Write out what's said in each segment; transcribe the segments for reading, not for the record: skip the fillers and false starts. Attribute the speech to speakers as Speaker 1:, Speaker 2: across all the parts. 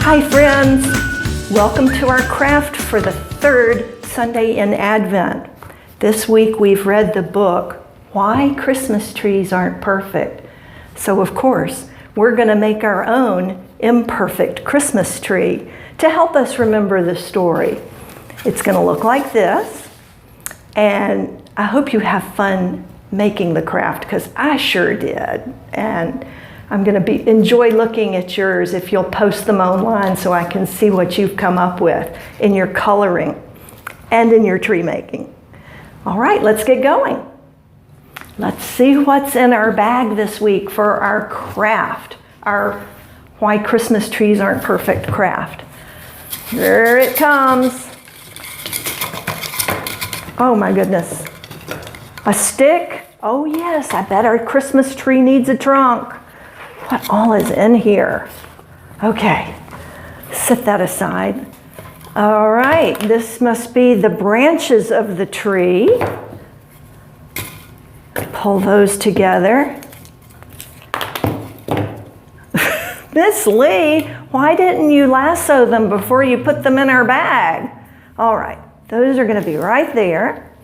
Speaker 1: Hi friends, welcome to our craft for the third Sunday in Advent. This week we've read the book, Why Christmas Trees Aren't Perfect. So of course, we're going to make our own imperfect Christmas tree to help us remember the story. It's going to look like this, and I hope you have fun making the craft because I sure did. And I'm going to enjoy looking at yours if you'll post them online so I can see what you've come up with in your coloring and in your tree making. All right, let's get going. Let's see what's in our bag this week for our craft, our Why Christmas Trees Aren't Perfect craft. Here it comes. Oh my goodness. A stick? Oh yes, I bet our Christmas tree needs a trunk. What all is in here? Okay, set that aside. All right, this must be the branches of the tree. Pull those together. Miss Leigh, why didn't you lasso them before you put them in our bag? All right, those are going to be right there.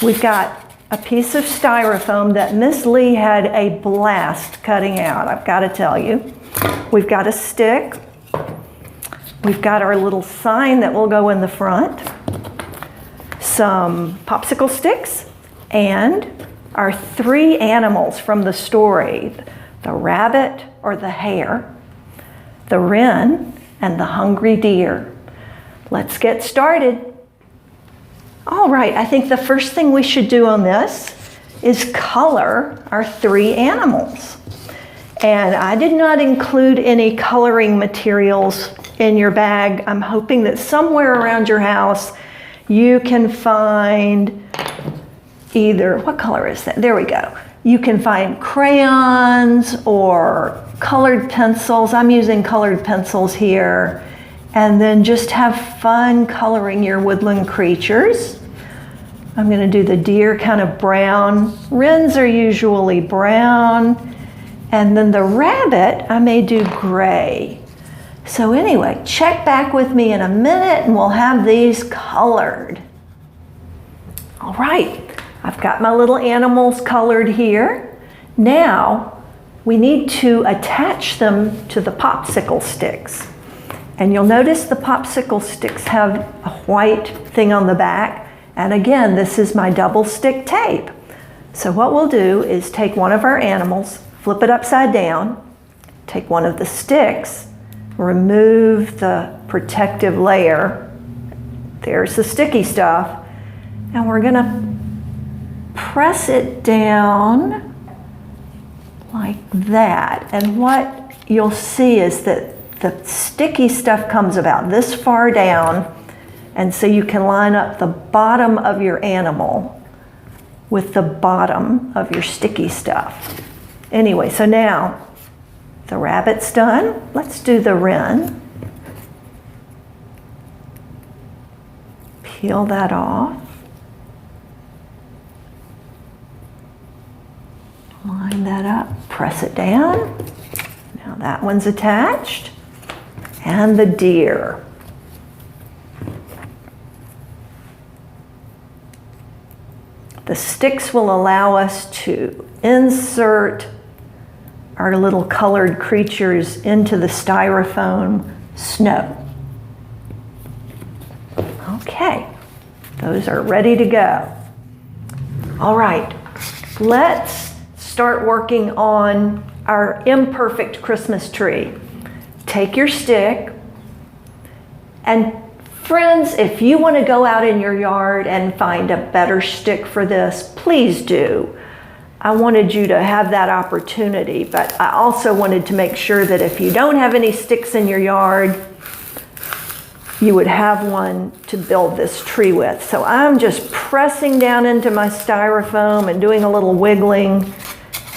Speaker 1: We've got a piece of styrofoam that Miss Leigh had a blast cutting out, I've got to tell you. We've got a stick. We've got our little sign that will go in the front. Some popsicle sticks and our three animals from the story. The rabbit or the hare, the wren, and the hungry deer. Let's get started. All right, I think the first thing we should do on this is color our three animals. And I did not include any coloring materials in your bag. I'm hoping that somewhere around your house you can find either, what color is that? There we go. You can find crayons or colored pencils. I'm using colored pencils here. And then just have fun coloring your woodland creatures. I'm going to do the deer kind of brown. Wrens are usually brown. And then the rabbit, I may do gray. So anyway, check back with me in a minute and we'll have these colored. All right, I've got my little animals colored here. Now, we need to attach them to the popsicle sticks. And you'll notice the popsicle sticks have a white thing on the back. And again, this is my double stick tape. So what we'll do is take one of our animals, flip it upside down, take one of the sticks, remove the protective layer. There's the sticky stuff. And we're gonna press it down like that. And what you'll see is that the sticky stuff comes about this far down, and so you can line up the bottom of your animal with the bottom of your sticky stuff. Anyway, so now the rabbit's done. Let's do the wren. Peel that off. Line that up, press it down. Now that one's attached. And the deer. The sticks will allow us to insert our little colored creatures into the styrofoam snow. Okay, those are ready to go. All right, let's start working on our imperfect Christmas tree. Take your stick, and friends, if you want to go out in your yard and find a better stick for this, please do. I wanted you to have that opportunity, but I also wanted to make sure that if you don't have any sticks in your yard, you would have one to build this tree with. So I'm just pressing down into my styrofoam and doing a little wiggling,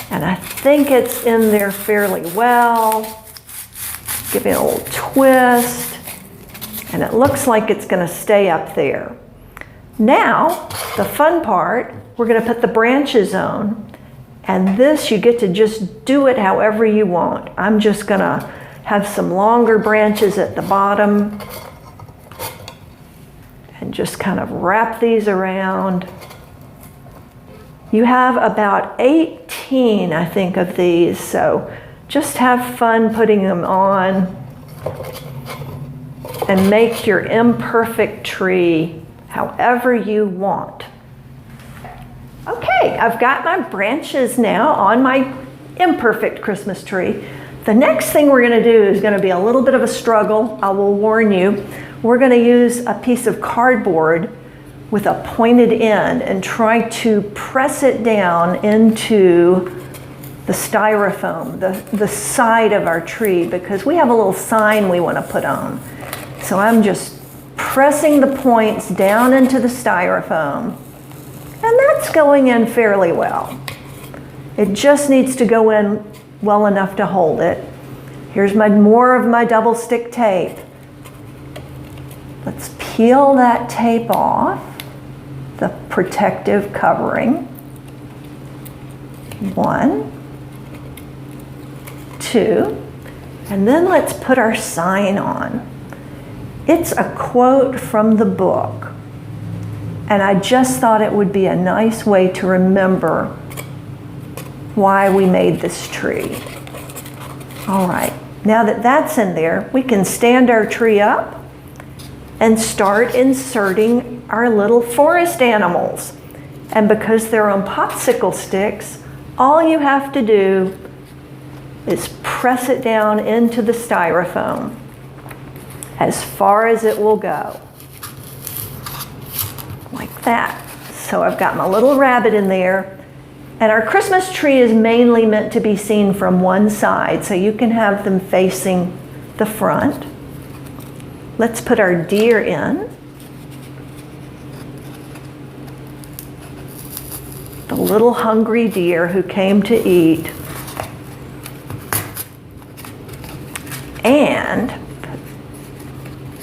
Speaker 1: and I think it's in there fairly well. Give it a little twist. And it looks like it's going to stay up there. Now, the fun part, we're going to put the branches on. And this, you get to just do it however you want. I'm just going to have some longer branches at the bottom. And just kind of wrap these around. You have about 18, I think, of these, so just have fun putting them on and make your imperfect tree however you want. Okay, I've got my branches now on my imperfect Christmas tree. The next thing we're going to do is going to be a little bit of a struggle, I will warn you. We're going to use a piece of cardboard with a pointed end and try to press it down into the styrofoam, the side of our tree, because we have a little sign we want to put on. So I'm just pressing the points down into the styrofoam, and that's going in fairly well. It just needs to go in well enough to hold it. Here's more of my double stick tape. Let's peel that tape off, the protective covering. 1, 2, and then let's put our sign on. It's a quote from the book, and I just thought it would be a nice way to remember why we made this tree. All right, now that that's in there, we can stand our tree up and start inserting our little forest animals. And because they're on popsicle sticks, all you have to do is press it down into the styrofoam as far as it will go. Like that. So I've got my little rabbit in there. And our Christmas tree is mainly meant to be seen from one side, so you can have them facing the front. Let's put our deer in. The little hungry deer who came to eat. And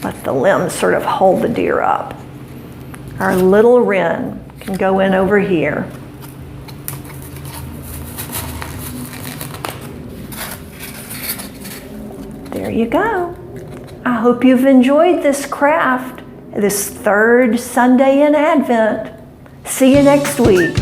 Speaker 1: let the limbs sort of hold the deer up. Our little wren can go in over here. There you go. I hope you've enjoyed this craft, this third Sunday in Advent. See you next week.